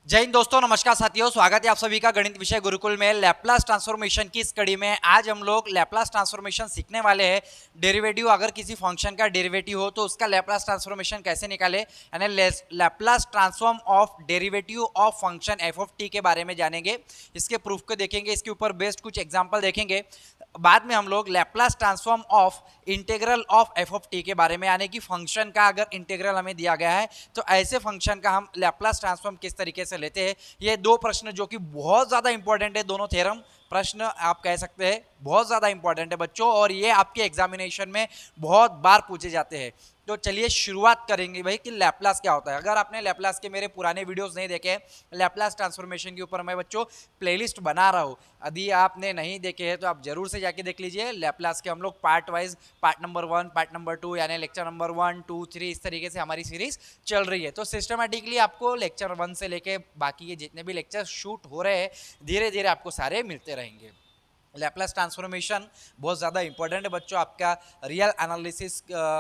जय हिंद दोस्तों, नमस्कार साथियों, स्वागत है आप सभी का गणित विषय गुरुकुल में लैप्लास ट्रांसफॉर्मेशन की इस कड़ी में। आज हम लोग लैप्लास ट्रांसफॉर्मेशन सीखने वाले हैं। डेरिवेटिव, अगर किसी फंक्शन का डेरिवेटिव हो तो उसका लैप्लास ट्रांसफॉर्मेशन कैसे निकाले, यानी Laplace transform of derivative of function F of T के बारे में जानेंगे। इसके प्रूफ को देखेंगे, इसके ऊपर बेस्ड कुछ एग्जाम्पल देखेंगे। बाद में हम लोग Laplace transform of integral of F of T के बारे में, यानी कि फंक्शन का अगर इंटीग्रल हमें दिया गया है तो ऐसे फंक्शन का हम लैप्लास ट्रांसफॉर्म किस तरीके से लेते हैं। ये दो प्रश्न जो कि बहुत ज़्यादा इंपॉर्टेंट है, दोनों थ्योरम प्रश्न आप कह सकते हैं बहुत ज़्यादा इंपॉर्टेंट है बच्चों, और ये आपके एग्जामिनेशन में बहुत बार पूछे जाते हैं। तो चलिए शुरुआत करेंगे भाई कि लैप्लास क्या होता है। अगर आपने लैप्लास के मेरे पुराने वीडियोस नहीं देखे, लैप्लास ट्रांसफॉर्मेशन के ऊपर मैं बच्चों प्लेलिस्ट बना रहा हूँ, यदि आपने नहीं देखे हैं तो आप जरूर से जाके देख लीजिए। लैप्लास के हम लोग part wise, part number 1, part number 2, यानी लेक्चर नंबर 1, 2, 3, इस तरीके से हमारी सीरीज चल रही है। तो सिस्टमेटिकली आपको लेक्चर 1 से लेके बाकी के जितने भी लेक्चर शूट हो रहे हैं धीरे धीरे आपको सारे मिलते रहेंगे। लैप्लास ट्रांसफॉर्मेशन बहुत ज़्यादा इंपॉर्टेंट है बच्चों, आपका real analysis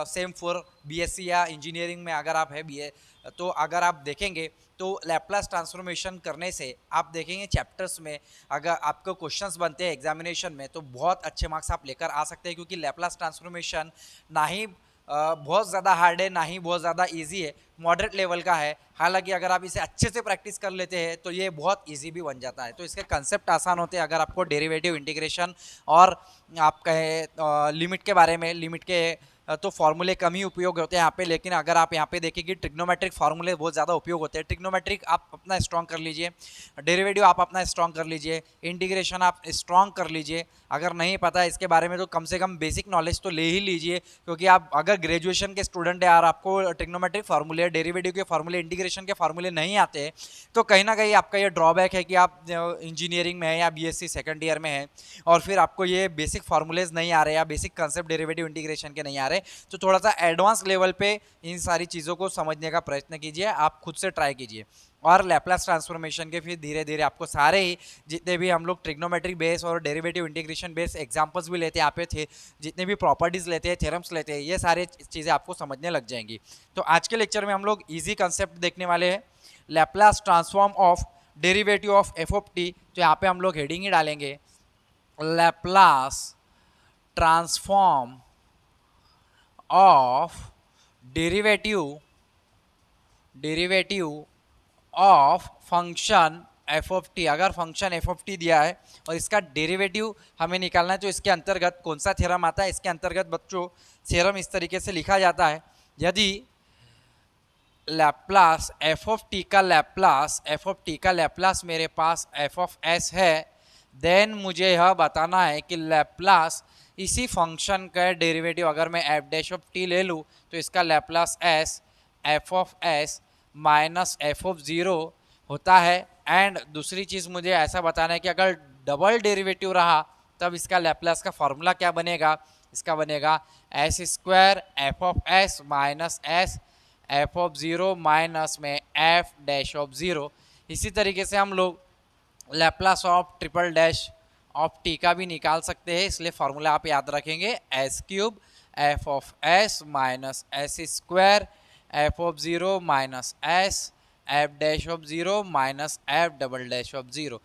same for BSc या इंजीनियरिंग में अगर आप है बीए, तो अगर आप देखेंगे तो लैप्लास ट्रांसफॉर्मेशन करने से आप देखेंगे चैप्टर्स में अगर आपको क्वेश्चंस बनते हैं एग्जामिनेशन में तो बहुत अच्छे मार्क्स आप लेकर आ सकते हैं, क्योंकि लैप्लास ट्रांसफॉर्मेशन ना ही बहुत ज़्यादा हार्ड है ना ही बहुत ज़्यादा इजी है, मॉडरेट लेवल का है। हालांकि अगर आप इसे अच्छे से प्रैक्टिस कर लेते हैं तो ये बहुत इजी भी बन जाता है। तो इसके कंसेप्ट आसान होते हैं। अगर आपको डेरिवेटिव, इंटीग्रेशन और आप कहें लिमिट के बारे में, लिमिट के तो फार्मूले कम ही उपयोग होते हैं यहाँ पे, लेकिन अगर आप यहाँ पे देखेंगे ट्रिग्नोमेट्रिक फार्मूले बहुत ज़्यादा उपयोग होते हैं। ट्रिग्नोमेट्रिक आप अपना स्ट्रॉन्ग कर लीजिए, डेरिवेटिव आप अपना स्ट्रॉन्ग कर लीजिए, इंटीग्रेशन आप स्ट्रॉन्ग कर लीजिए। अगर नहीं पता है इसके बारे में तो कम से कम बेसिक नॉलेज तो ले ही लीजिए, क्योंकि आप अगर ग्रेजुएशन के स्टूडेंट हैं और आपको ट्रिग्नोमेट्रिक फार्मूले, डेरिवेटिव के फार्मूले, इंटीग्रेशन के फार्मूले नहीं आते तो कहीं ना कहीं आपका ये ड्रॉबैक है कि आप इंजीनियरिंग में है या बीएससी सेकंड ईयर में है और फिर आपको ये बेसिक फार्मूलेज नहीं आ रहे या बेसिक कंसेप्ट डेरिवेटिव, इंटीग्रेशन के नहीं आ रहे, तो थोड़ा सा एडवांस लेवल पे इन सारी चीज़ों को समझने का प्रयत्न कीजिए, आप खुद से ट्राई कीजिए। और लैप्लास ट्रांसफॉर्मेशन के फिर धीरे धीरे आपको सारे ही जितने भी हम लोग ट्रिग्नोमेट्रिक बेस और डेरिवेटिव, इंटीग्रेशन बेस एग्जांपल्स भी लेते हैं, यहाँ पे थे जितने भी प्रॉपर्टीज़ लेते हैं, थ्योरम्स लेते हैं, ये सारे चीज़ें आपको समझने लग जाएंगी। तो आज के लेक्चर में हम लोग ईजी कंसेप्ट देखने वाले हैं, Laplace transform of derivative of F of T. तो यहाँ पे हम लोग हेडिंग ही डालेंगे Laplace transform of derivative of function F of T. अगर फंक्शन एफ ऑफ टी दिया है और इसका डेरिवेटिव हमें निकालना है तो इसके अंतर्गत कौन सा थ्योरम आता है। इसके अंतर्गत बच्चों थ्योरम इस तरीके से लिखा जाता है, यदि लैप्लास एफ ऑफ टी का लैप्लास मेरे पास एफ ऑफ एस है, देन मुझे यह बताना है कि लैप्लास इसी फंक्शन का डेरिवेटिव, अगर मैं एफ डैश ऑफ टी ले लूँ तो इसका Laplace S F of S minus F of zero होता है। एंड दूसरी चीज़ मुझे ऐसा बताना है कि अगर डबल डेरिवेटिव रहा तब इसका लैप्लास का फॉर्मूला क्या बनेगा। इसका बनेगा S square F of S minus S F of zero minus में एफ डैश ऑफ ज़ीरो। इसी तरीके से हम लोग Laplace of triple dash of T का भी निकाल सकते हैं, इसलिए फार्मूला आप याद रखेंगे S cube F of S minus S square F of zero minus S F dash of zero minus F double dash of zero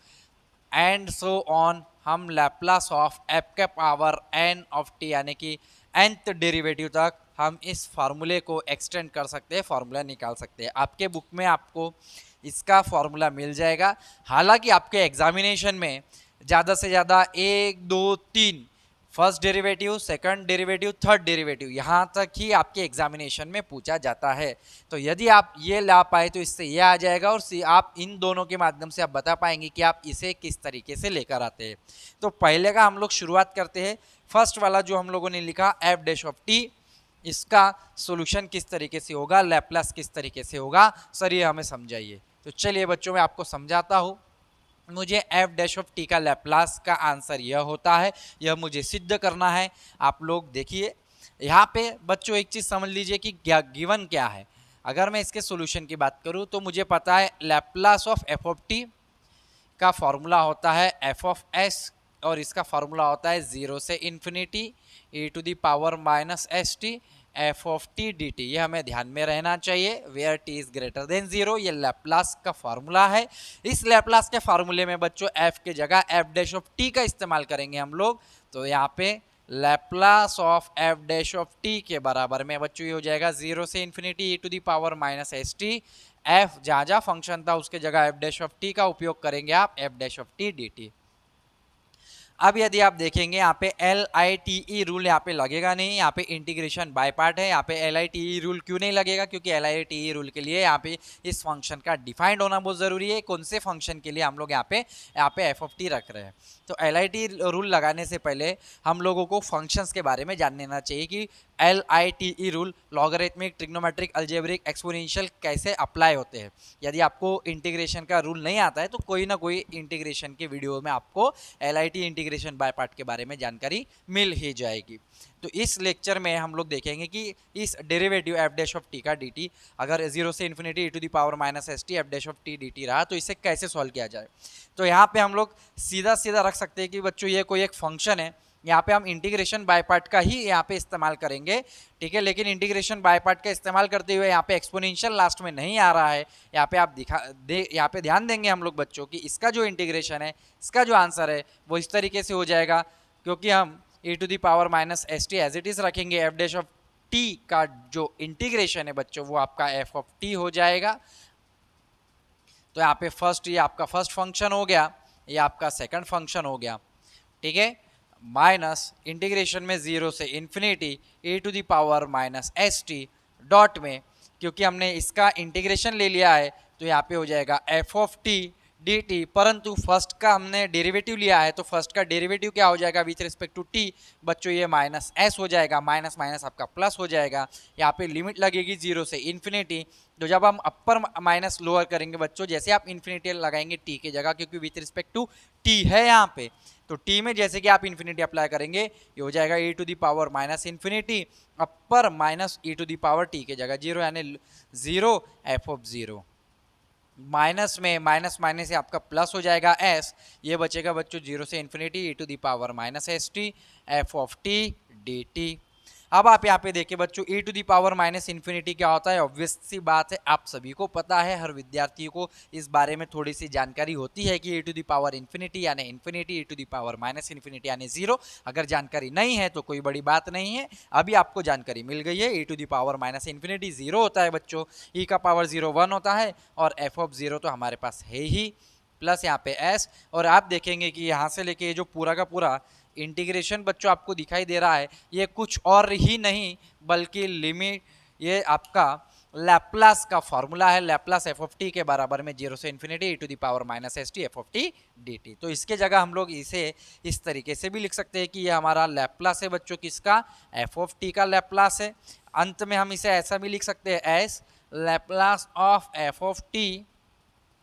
and so on. हम लैप्लास ऑफ एफ के पावर एन ऑफ टी यानी कि nth derivative तक हम इस फार्मूले को extend कर सकते हैं, फार्मूला निकाल सकते हैं। आपके बुक में आपको इसका फार्मूला मिल जाएगा। हालांकि आपके एग्जामिनेशन में ज़्यादा से ज़्यादा 1, 2, 3 first derivative, second derivative, third derivative यहाँ तक ही आपके एग्जामिनेशन में पूछा जाता है। तो यदि आप ये ला पाए तो इससे ये आ जाएगा, और आप इन दोनों के माध्यम से आप बता पाएंगे कि आप इसे किस तरीके से लेकर आते हैं। तो पहले का हम लोग शुरुआत करते हैं। फर्स्ट वाला जो हम लोगों ने लिखा एफ डैश ऑफ टी, इसका सोल्यूशन किस तरीके से होगा, लैप्लास किस तरीके से होगा, सर ये हमें समझाइए। तो चलिए बच्चों मैं आपको समझाता हूँ। मुझे एफ डैश ऑफ टी का लैप्लास का आंसर यह होता है, यह मुझे सिद्ध करना है। आप लोग देखिए यहाँ पे बच्चों एक चीज़ समझ लीजिए कि गिवन क्या है। अगर मैं इसके सॉल्यूशन की बात करूँ तो मुझे पता है Laplace of F of T का फॉर्मूला होता है एफ ऑफ एस, और इसका फॉर्मूला होता है 0 से infinity e to the power minus S T F of T D T, ये हमें ध्यान में रहना चाहिए। Where T is greater than 0, ये लैप्लास का फॉर्मूला है। इस लैप्लास के फॉर्मूले में बच्चों एफ के जगह एफ डैश ऑफ टी का इस्तेमाल करेंगे हम लोग। तो यहाँ पे Laplace of F dash of T के बराबर में बच्चों ये हो जाएगा 0 से infinity e to the power minus S T. F जहाँ जहाँ फंक्शन था उसके जगह एफ डैश ऑफ टी का उपयोग करेंगे आप, F dash of T D T. अब यदि आप देखेंगे यहाँ पे LITE रूल यहाँ पे लगेगा नहीं, यहाँ पे इंटीग्रेशन बाय पार्ट है। यहाँ पे LITE रूल क्यों नहीं लगेगा? क्योंकि LITE रूल के लिए यहाँ पे इस फंक्शन का डिफाइंड होना बहुत ज़रूरी है। कौन से फंक्शन के लिए हम लोग यहाँ पे एफ ऑफ टी रख रहे हैं। तो LITE रूल लगाने से पहले हम लोगों को फंक्शंस के बारे में जान लेना चाहिए कि LITE rule logarithmic, trigonometric, algebraic, exponential कैसे अप्लाई होते हैं। यदि आपको इंटीग्रेशन का रूल नहीं आता है तो कोई ना कोई इंटीग्रेशन के वीडियो में आपको LIT इंटीग्रेशन बाय पार्ट के बारे में जानकारी मिल ही जाएगी। तो इस लेक्चर में हम लोग देखेंगे कि इस derivative F dash of T का डी टी अगर 0 से infinity e to the power minus S T F dash of T D T रहा तो इसे कैसे सॉल्व किया जाए। तो यहाँ पे हम लोग सीधा सीधा रख सकते हैं कि बच्चों ये कोई एक फंक्शन है, यहाँ पे हम इंटीग्रेशन बाय पार्ट का ही यहाँ पे इस्तेमाल करेंगे, ठीक है। लेकिन इंटीग्रेशन बाय पार्ट का इस्तेमाल करते हुए यहाँ पे एक्सपोनेंशियल लास्ट में नहीं आ रहा है। यहाँ पे आप यहाँ पे ध्यान देंगे हम लोग बच्चों कि इसका जो इंटीग्रेशन है, इसका जो आंसर है वो इस तरीके से हो जाएगा, क्योंकि हम e to the power minus S T as it is रखेंगे। एफ डैश ऑफ टी का जो इंटीग्रेशन है बच्चों वो आपका एफ ऑफ टी हो जाएगा। तो यहाँ पे फर्स्ट ये आपका फर्स्ट फंक्शन हो गया, ये आपका सेकंड फंक्शन हो गया, ठीक है। माइनस इंटीग्रेशन में 0 से infinity e to the power minus S T dot में, क्योंकि हमने इसका इंटीग्रेशन ले लिया है तो यहाँ पे हो जाएगा F of T D T, परंतु फर्स्ट का हमने डेरिवेटिव लिया है तो फर्स्ट का डेरिवेटिव क्या हो जाएगा विथ रिस्पेक्ट टू टी बच्चों, ये माइनस एस हो जाएगा। माइनस माइनस आपका प्लस हो जाएगा। यहाँ पे लिमिट लगेगी 0 से इन्फिनिटी। तो जब हम अपर माइनस लोअर करेंगे बच्चों, जैसे आप इन्फिनिटी लगाएंगे टी के जगह, क्योंकि विथ रिस्पेक्ट टू टी है यहाँ पे, तो टी में जैसे कि आप इन्फिनिटी अप्लाई करेंगे ये हो जाएगा e to the power minus infinity upper minus e to the power T के जगह 0, यानी 0 एफ ऑफ 0। माइनस में माइनस माइनस से आपका प्लस हो जाएगा s, ये बचेगा बच्चों 0 से infinity e to the power minus S T F of T D T. अब आप यहाँ पे देखिए बच्चों e to the power minus infinity क्या होता है, ऑब्वियस सी बात है आप सभी को पता है, हर विद्यार्थी को इस बारे में थोड़ी सी जानकारी होती है कि e to the power infinity यानी infinity, e to the power minus infinity यानी 0। अगर जानकारी नहीं है तो कोई बड़ी बात नहीं है, अभी आपको जानकारी मिल गई है। e to the power minus infinity 0 होता है बच्चों, e का पावर 0 1 होता है और f ऑफ 0 तो हमारे पास है ही, प्लस यहाँ पे s। और आप देखेंगे कि यहाँ से लेके जो पूरा का पूरा इंटीग्रेशन बच्चों आपको दिखाई दे रहा है ये कुछ और ही नहीं बल्कि लिमिट, ये आपका लैप्लास का फॉर्मूला है। लैप्लास एफ ऑफ टी के बराबर में 0 से infinity e to the power minus S T F of T D T. तो इसके जगह हम लोग इसे इस तरीके से भी लिख सकते हैं कि ये हमारा लैप्लास है बच्चों, किसका, एफ ऑफ टी का लैप्लास है। अंत में हम इसे ऐसा भी लिख सकते हैं S Laplace of F of T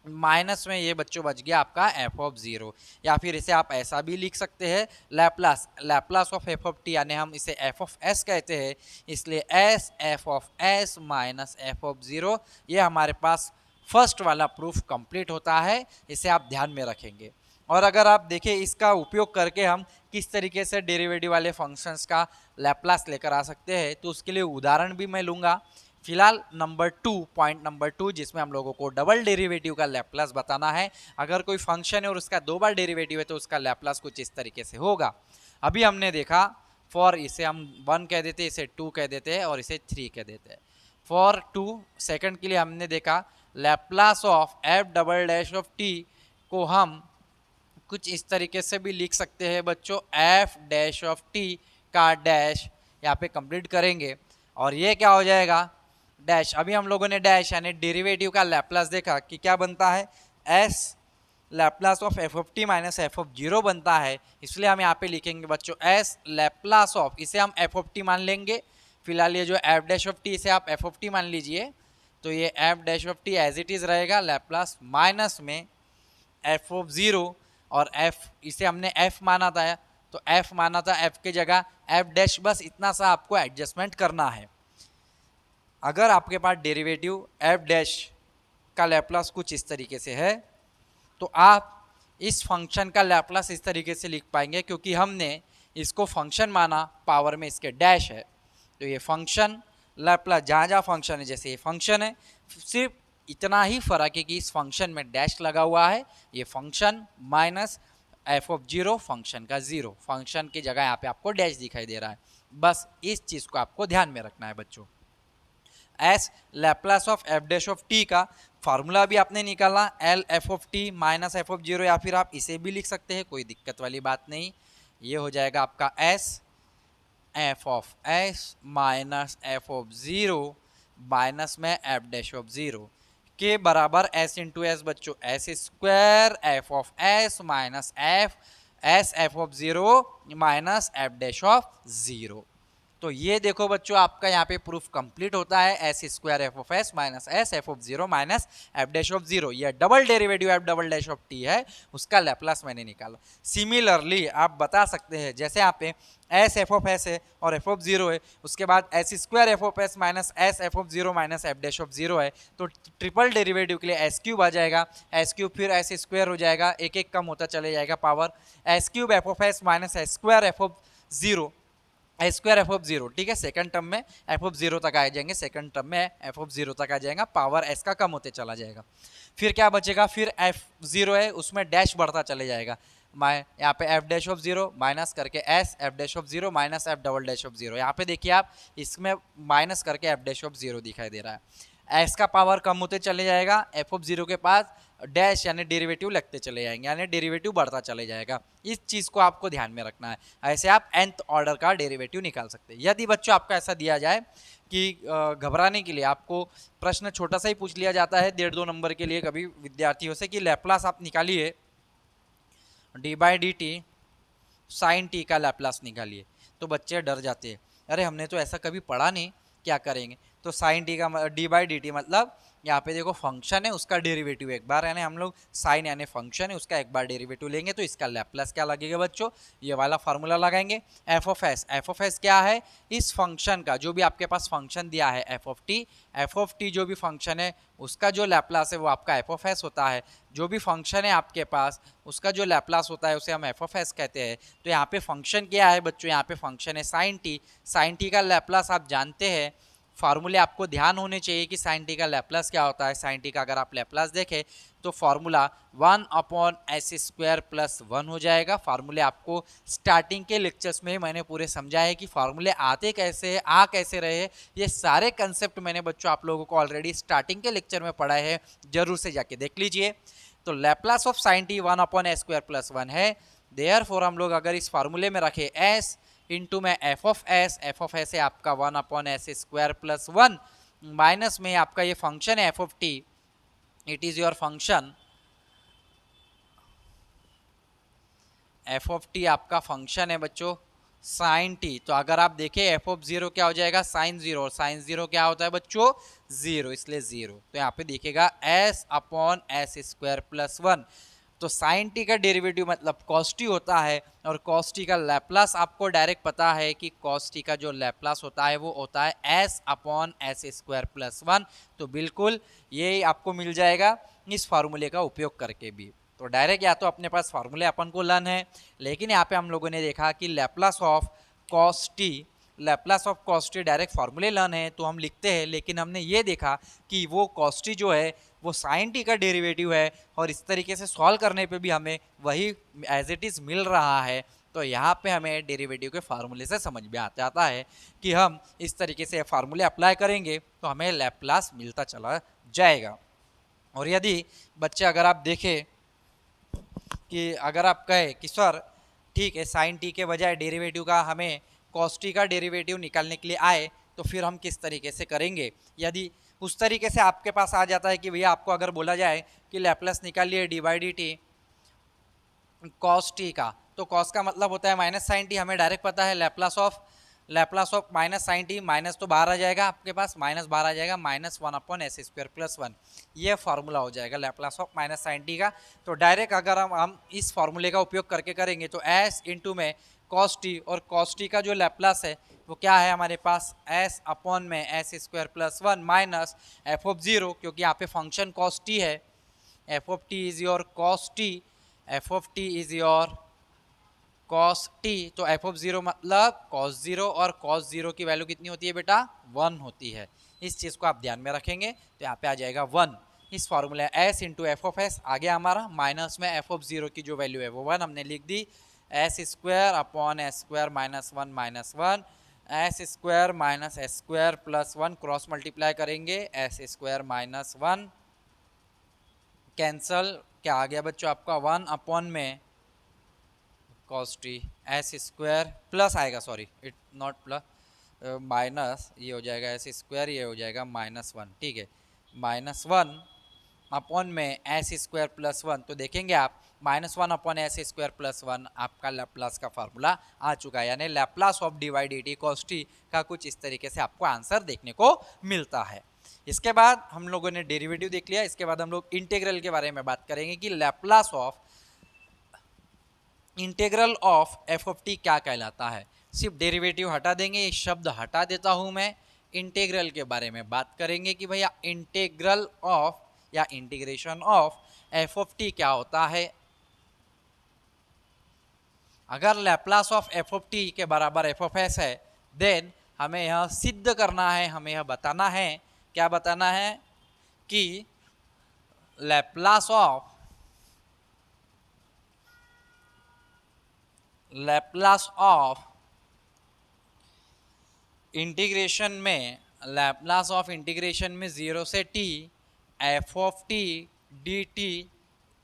minus में ये बच्चों बच गया आपका एफ ऑफ 0, या फिर इसे आप ऐसा भी लिख सकते हैं Laplace of F of T, यानी हम इसे एफ ऑफ एस कहते हैं, इसलिए S F of S minus F of 0। ये हमारे पास फर्स्ट वाला प्रूफ कंप्लीट होता है, इसे आप ध्यान में रखेंगे। और अगर आप देखें इसका उपयोग करके हम किस तरीके से डेरिवेटिव वाले फंक्शंस का लैप्लास लेकर आ सकते हैं तो उसके लिए उदाहरण भी मैं लूँगा। फिलहाल पॉइंट नंबर 2 जिसमें हम लोगों को डबल डेरिवेटिव का लैप्लास बताना है। अगर कोई फंक्शन है और उसका 2 बार डेरिवेटिव है तो उसका लैप्लास कुछ इस तरीके से होगा। अभी हमने देखा फॉर, इसे हम 1 कह देते हैं, इसे 2 कह देते हैं और इसे 3 कह देते हैं। फॉर 2 सेकंड के लिए हमने देखा Laplace of F double dash of T को हम कुछ इस तरीके से भी लिख सकते हैं बच्चों, एफ डैश ऑफ टी का डैश यहाँ पे कंप्लीट करेंगे और ये क्या हो जाएगा डैश। अभी हम लोगों ने डैश यानी डेरिवेटिव का लैप्लास देखा कि क्या बनता है, S Laplace of F of T minus F of 0 बनता है, इसलिए हम यहाँ पे लिखेंगे बच्चों एस लैप्लास ऑफ, इसे हम एफ ऑफ टी मान लेंगे। फिलहाल ये जो एफ डैश ऑफ टी इसे आप एफ ऑफ टी मान लीजिए, तो ये F dash of T as it is रहेगा लैप्लास माइनस में एफ ऑफ 0 और एफ इसे हमने एफ माना था तो एफ माना था, एफ के जगह एफ डैश, बस इतना सा आपको एडजस्टमेंट करना है। अगर आपके पास डेरिवेटिव एफ डैश का लैप्लास कुछ इस तरीके से है तो आप इस फंक्शन का लैप्लास इस तरीके से लिख पाएंगे, क्योंकि हमने इसको फंक्शन माना, पावर में इसके डैश है तो ये फंक्शन लैप्लास जहाँ जहाँ फंक्शन है, जैसे ये फंक्शन है, सिर्फ इतना ही फर्क है कि इस फंक्शन में डैश लगा हुआ है, ये function minus F of zero function का जीरो, फंक्शन की जगह यहाँ पे आपको डैश दिखाई दे रहा है। बस इस चीज को आपको ध्यान में रखना है बच्चों। S Laplace of F dash of T का फार्मूला भी आपने निकाला, L F of T minus F of zero, या फिर आप इसे भी लिख सकते हैं, कोई दिक्कत वाली बात नहीं। ये हो जाएगा आपका S F of S minus F of zero minus में एफ डैश ऑफ जीरो के बराबर एस इंटू एस बच्चों, S square F of S minus S F of zero minus F dash of zero. तो ये देखो बच्चों आपका यहाँ पे प्रूफ कंप्लीट होता है, S square F of S minus S F of zero minus F dash of zero, ये double derivative F double dash of T है, उसका लैप्लास मैंने निकाला। सिमिलरली आप बता सकते हैं, जैसे यहाँ पे एस एफ ऑफ एस है और एफ ऑफ जीरो है, उसके बाद S square F of S minus S F of zero minus F dash of zero है, तो ट्रिपल डेरिवेटिव के लिए एस क्यूब आ जाएगा, एस क्यूब फिर एस स्क्वायर हो जाएगा, एक एक कम होता चले जाएगा power, S cube F of S minus S square F of zero, A square F of zero, ठीक है, सेकंड टर्म में एफ ऑफ जीरो तक आ जाएंगे, सेकंड टर्म में एफ ऑफ जीरो तक आ जाएगा, पावर एस का कम होते चला जाएगा। फिर क्या बचेगा, फिर एफ जीरो है उसमें डैश बढ़ता चले जाएगा, मैं यहाँ पे F dash of zero minus करके S F dash of zero minus F double dash of zero, यहाँ पे देखिए आप इसमें माइनस करके एफ डैश ऑफ जीरो दिखाई दे रहा है, एस का पावर कम होते चले जाएगा, एफ ऑफ जीरो के पास डैश यानी डेरिवेटिव लगते चले जाएंगे, यानी डेरिवेटिव बढ़ता चले जाएगा। इस चीज़ को आपको ध्यान में रखना है, ऐसे आप nth ऑर्डर का डेरिवेटिव निकाल सकते हैं। यदि बच्चों आपका ऐसा दिया जाए कि घबराने के लिए आपको प्रश्न छोटा सा ही पूछ लिया जाता है 1.5-2 नंबर के लिए कभी विद्यार्थियों से कि लैप्लास आप निकालिए D by D T sine T का लैप्लास निकालिए, तो बच्चे डर जाते हैं, अरे हमने तो ऐसा कभी पढ़ा नहीं, क्या करेंगे। तो साइन टी का डी बाई डी टी मतलब यहाँ पे देखो फंक्शन है उसका डेरिवेटिव एक बार, यानी हम लोग साइन यानी फंक्शन है उसका एक बार डेरिवेटिव लेंगे, तो इसका लैप्लास क्या लगेगा बच्चों, ये वाला फार्मूला लगाएंगे। एफ ऑफ एस क्या है, इस फंक्शन का जो भी आपके पास फंक्शन दिया है एफ ऑफ टी जो भी फंक्शन है उसका जो लैप्लास है वो आपका एफ ऑफ एस होता है, जो भी फंक्शन है आपके पास उसका जो लैप्लास होता है उसे हम एफ ऑफ एस कहते हैं। तो यहाँ पे फंक्शन क्या है बच्चों, यहाँ पे फंक्शन है साइन टी का लैप्लास आप जानते हैं, फार्मूले आपको ध्यान होने चाहिए कि साइन टी का लैप्लास क्या होता है। साइन टी का अगर आप लैप्लास देखें तो फार्मूला 1/s² + 1 हो जाएगा। फार्मूले आपको स्टार्टिंग के लेक्चर्स में मैंने पूरे समझाया है कि फार्मूले आते कैसे है, आ कैसे रहे, ये सारे कंसेप्ट मैंने बच्चों आप लोगों को ऑलरेडी स्टार्टिंग के लेक्चर में पढ़ाए हैं, जरूर से जाके देख लीजिए। तो Laplace of sine T 1/s² + 1 है, देयरफॉर हम लोग अगर इस फार्मूले में रखे s इंटू में एफ ऑफ एस है आपका 1/s² + 1 माइनस में आपका ये फंक्शन है F of T, it is your function F of T आपका फंक्शन है बच्चों साइन टी। तो अगर आप देखें एफ ऑफ जीरो क्या हो जाएगा साइन जीरो, और साइन जीरो क्या होता है बच्चों जीरो, इसलिए जीरो। तो यहाँ पे देखिएगा s/s² + 1, तो साइन टी का डेरिवेटिव मतलब कॉस टी होता है, और कॉस टी का लैप्लास आपको डायरेक्ट पता है कि कॉस टी का जो लैप्लास होता है वो होता है s/s² + 1। तो बिल्कुल ये आपको मिल जाएगा इस फार्मूले का उपयोग करके भी। तो डायरेक्ट या तो अपने पास फार्मूले अपन को लर्न है, लेकिन यहाँ पे हम लोगों ने देखा कि Laplace of cos T direct फार्मूले लर्न है तो हम लिखते हैं, लेकिन हमने ये देखा कि वो कॉस टी जो है वो साइन टी का डेरिवेटिव है, और इस तरीके से सॉल्व करने पे भी हमें वही एज इट इज़ मिल रहा है। तो यहाँ पे हमें डेरिवेटिव के फार्मूले से समझ में आता है कि हम इस तरीके से फार्मूले अप्लाई करेंगे तो हमें लैप्लास मिलता चला जाएगा। और यदि बच्चे अगर आप देखें कि अगर आप कहे कि सर ठीक है साइन टी के बजाय डेरिवेटिव का हमें कॉस टी का डेरिवेटिव निकालने के लिए आए, तो फिर हम किस तरीके से करेंगे। यदि उस तरीके से आपके पास आ जाता है कि भैया आपको अगर बोला जाए कि लैप्लास निकालिए D by D T cos T का, तो कॉस का मतलब होता है माइनस साइन टी, हमें डायरेक्ट पता है Laplace of minus sine T, minus तो बाहर आ जाएगा आपके पास, माइनस बाहर आ जाएगा, -1/s² + 1, ये फार्मूला हो जाएगा Laplace of minus sine T का। तो डायरेक्ट अगर हम इस फार्मूले का उपयोग करके करेंगे तो s इंटू में कॉस टी, और कॉस टी का जो लैप्लास है वो क्या है हमारे पास s/s² + 1 minus F of zero, क्योंकि यहाँ पे फंक्शन कॉस टी है, F of T is your cos T, F of T is your cos T, तो एफ ऑफ जीरो मतलब कॉस जीरो, और कॉस जीरो की वैल्यू कितनी होती है बेटा 1 होती है। इस चीज को आप ध्यान में रखेंगे तो यहाँ पे आ जाएगा 1। इस formula S into F of S, आगे हमारा माइनस में एफ ऑफ जीरो की जो वैल्यू है वो 1 हमने लिख दी, S square upon S square minus 1, S square minus S square plus 1, cross multiply करेंगे एस स्क्वायर माइनस 1, कैंसल, क्या आ गया बच्चों आपका 1 अपॉन में cos T S square plus आएगा, sorry it not plus minus, ये हो जाएगा एस स्क्वायर, ये हो जाएगा -1, ठीक है, -1 अपॉन में एस स्क्वायर प्लस 1, तो देखेंगे आप -1 अपॉन एस स्क्वायर प्लस 1 आपका लैप्लास का फार्मूला आ चुका है, यानी Laplace of D Y D T cos T का कुछ इस तरीके से आपको आंसर देखने को मिलता है। इसके बाद हम लोगों ने डेरिवेटिव देख लिया, इसके बाद हम लोग इंटीग्रल के बारे में बात करेंगे कि Laplace of integral of F of T क्या कहलाता है। सिर्फ डेरिवेटिव हटा देंगे, ये शब्द हटा देता हूं मैं, इंटीग्रल के बारे में बात करेंगे कि भैया इंटीग्रल ऑफ या integration of F of T क्या होता है। अगर Laplace of F of T के बराबर एफ ऑफ एस है, देन हमें यह सिद्ध करना है, हमें यह बताना है, क्या बताना है कि लैप्लास ऑफ इंटीग्रेशन में, लैप्लास ऑफ इंटीग्रेशन में 0 से t F of T D T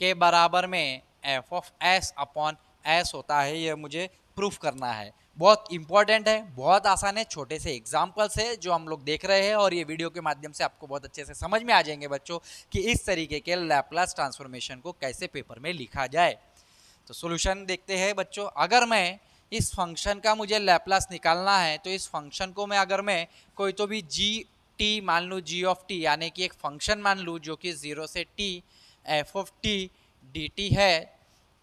के बराबर में F of S upon S होता है, ये मुझे प्रूफ करना है। बहुत इंपॉर्टेंट है, बहुत आसान है, छोटे से एग्जाम्पल्स है जो हम लोग देख रहे हैं, और ये वीडियो के माध्यम से आपको बहुत अच्छे से समझ में आ जाएंगे बच्चों कि इस तरीके के लैप्लास ट्रांसफॉर्मेशन को कैसे पेपर में लिखा जाए। तो सॉल्यूशन देखते हैं बच्चों। अगर मैं इस फंक्शन का मुझे लैप्लास निकालना है, तो इस फंक्शन को मैं अगर मैं कोई तो भी जी टी मान लूँ, जी ऑफ टी यानी कि एक फंक्शन मान लूँ जो कि 0 से T F of T D T है,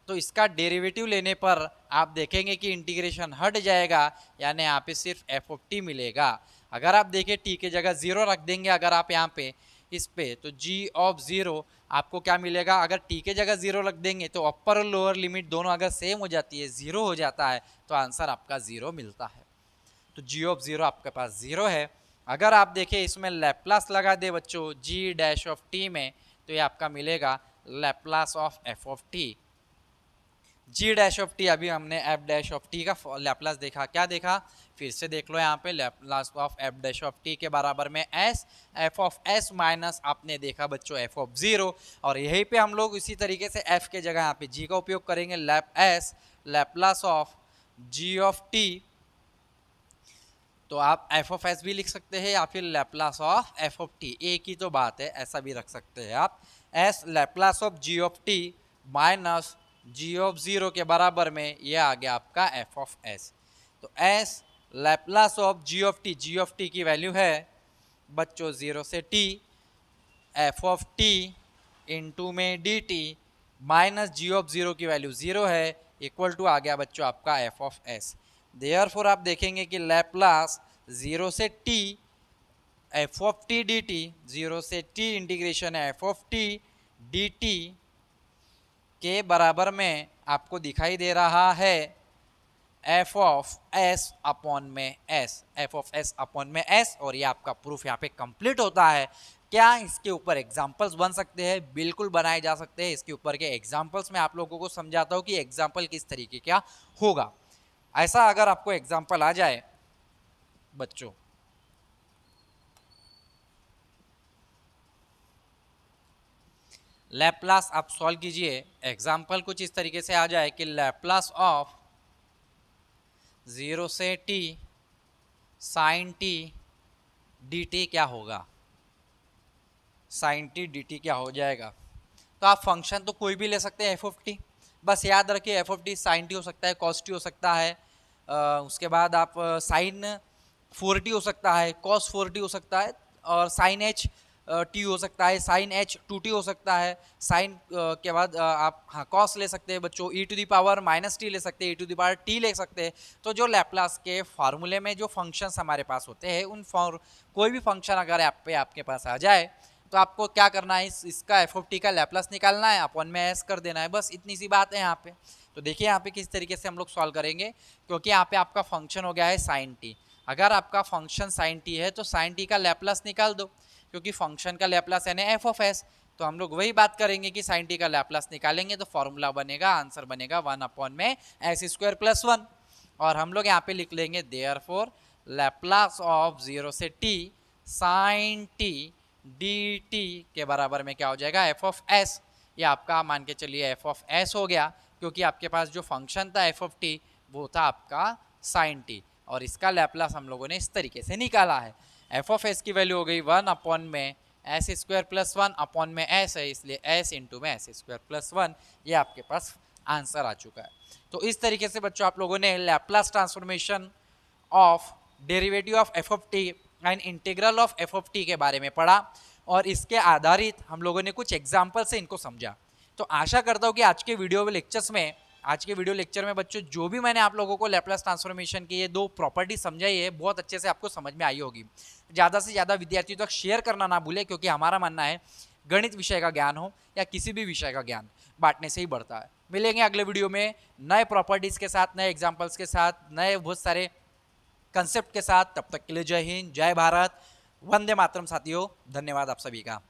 तो इसका डेरिवेटिव लेने पर आप देखेंगे कि इंटीग्रेशन हट जाएगा, यानी यहाँ पे सिर्फ एफ ऑफ टी मिलेगा। अगर आप देखें टी के जगह 0 रख देंगे अगर आप यहाँ पे इस पे, तो जी ऑफ 0 आपको क्या मिलेगा, अगर टी के जगह 0 रख देंगे तो अपर और लोअर लिमिट दोनों अगर सेम हो जाती है, 0 हो जाता है, तो आंसर आपका 0 मिलता है। तो जी ऑफ 0 आपके पास 0 है। अगर आप देखें इसमें लैप्लास लगा दे बच्चों जी डैश ऑफ टी में, तो ये आपका मिलेगा Laplace of F of T. G dash of T, अभी हमने एफ डैश ऑफ टी का लैप्लास देखा, क्या देखा, फिर से देख लो यहाँ पे, Laplace of F dash of T के बराबर में S, F of S minus आपने देखा बच्चों एफ ऑफ 0, और यहीं पे हम लोग इसी तरीके से एफ के जगह यहाँ पे जी का उपयोग करेंगे, Laplace of G of T, तो आप एफ ऑफ एस भी लिख सकते हैं या फिर Laplace of F of T, एक ही तो बात है, ऐसा भी रख सकते हैं आप, S Laplace of G of T minus G of 0 के बराबर में ये आ गया आपका एफ ऑफ एस। तो S Laplace of G of T की वैल्यू है बच्चों 0 से T F of T into में D T minus G of 0 की वैल्यू 0 है, इक्वल टू आ गया बच्चों आपका एफ ऑफ एस। देयरफॉर आप देखेंगे कि लैप्लास 0 से T F of T D T, 0 से T integration F of T D T के बराबर में आपको दिखाई दे रहा है एफ ऑफ एस अपॉन में S, F of S upon में एस, और ये आपका प्रूफ यहाँ पे कंप्लीट होता है। क्या इसके ऊपर एग्जाम्पल्स बन सकते हैं? बिल्कुल बनाए जा सकते हैं। इसके ऊपर के एग्जाम्पल्स में आप लोगों को समझाता हूँ कि एग्जाम्पल किस तरीके का होगा। ऐसा अगर आपको एग्जाम्पल आ जाए बच्चों, लैप्लास आप सॉल्व कीजिए, एग्जाम्पल कुछ इस तरीके से आ जाए कि लैप्लास ऑफ 0 से t sine T D T क्या होगा, साइन टी डी टी क्या हो जाएगा। तो आप फंक्शन तो कोई भी ले सकते हैं एफ ऑफ टी, बस याद रखिए F of T sine T हो सकता है, कॉस टी हो सकता है, उसके बाद आप साइन 4t हो सकता है, कॉस 4t हो सकता है, और साइन एच टी हो सकता है, साइन एच 2t हो सकता है, साइन के बाद आप हाँ कॉस ले सकते हैं बच्चों, e to the power minus T ले सकते हैं, e to the power t ले सकते हैं। तो जो लैप्लास के फार्मूले में जो फंक्शंस हमारे पास होते हैं, उन कोई भी फंक्शन अगर आपके पास आ जाए तो आपको क्या करना है, इसका एफ ऑफ टी का लैप्लास निकालना है, अपॉन में एस कर देना है, बस इतनी सी बात है यहाँ पे। तो देखिए यहाँ पे किस तरीके से हम लोग सॉल्व करेंगे, क्योंकि यहाँ पे आपका फंक्शन हो गया है साइन टी। अगर आपका फंक्शन साइन टी है तो साइन टी का लैप्लास निकाल दो, क्योंकि फंक्शन का लैप्लास यानी एफ ऑफ एस। तो हम लोग वही बात करेंगे कि साइन टी का लैप्लास निकालेंगे तो फॉर्मूला बनेगा, आंसर बनेगा 1 अपॉन में एस स्क्वायर प्लस 1। और हम लोग यहाँ पे लिख लेंगे देयरफॉर लैप्लास ऑफ 0 से T sine T D T के बराबर में क्या हो जाएगा, एफ ऑफ एस। ये आपका मान के चलिए एफ ऑफ एस हो गया, क्योंकि आपके पास जो फंक्शन था एफ ऑफ टी वो था आपका साइन टी, और इसका लैप्लास हम लोगों ने इस तरीके से निकाला है। एफ ऑफ एस की वैल्यू हो गई 1 अपॉन में एस स्क्वायर प्लस 1 अपॉन में एस है, इसलिए एस इंटू में एस स्क्वायर प्लस 1। ये आपके पास आंसर आ चुका है। तो इस तरीके से बच्चों आप लोगों ने Laplace transformation of derivative of F of T and integral of F of T के बारे में पढ़ा, और इसके आधारित हम लोगों ने कुछ एग्जाम्पल से इनको समझा। तो आशा करता हूँ कि आज के वीडियो लेक्चर में बच्चों जो भी मैंने आप लोगों को लैप्लास ट्रांसफॉर्मेशन की ये दो प्रॉपर्टी समझाई है बहुत अच्छे से आपको समझ में आई होगी। ज़्यादा से ज़्यादा विद्यार्थियों तक शेयर करना ना भूले, क्योंकि हमारा मानना है गणित विषय का ज्ञान हो या किसी भी विषय का ज्ञान बांटने से ही बढ़ता है। मिलेंगे अगले वीडियो में नए प्रॉपर्टीज़ के साथ, नए एग्जाम्पल्स के साथ, नए बहुत सारे कंसेप्ट के साथ। तब तक के लिए जय हिंद, जय भारत, वंदे मातरम साथियों। धन्यवाद आप सभी का।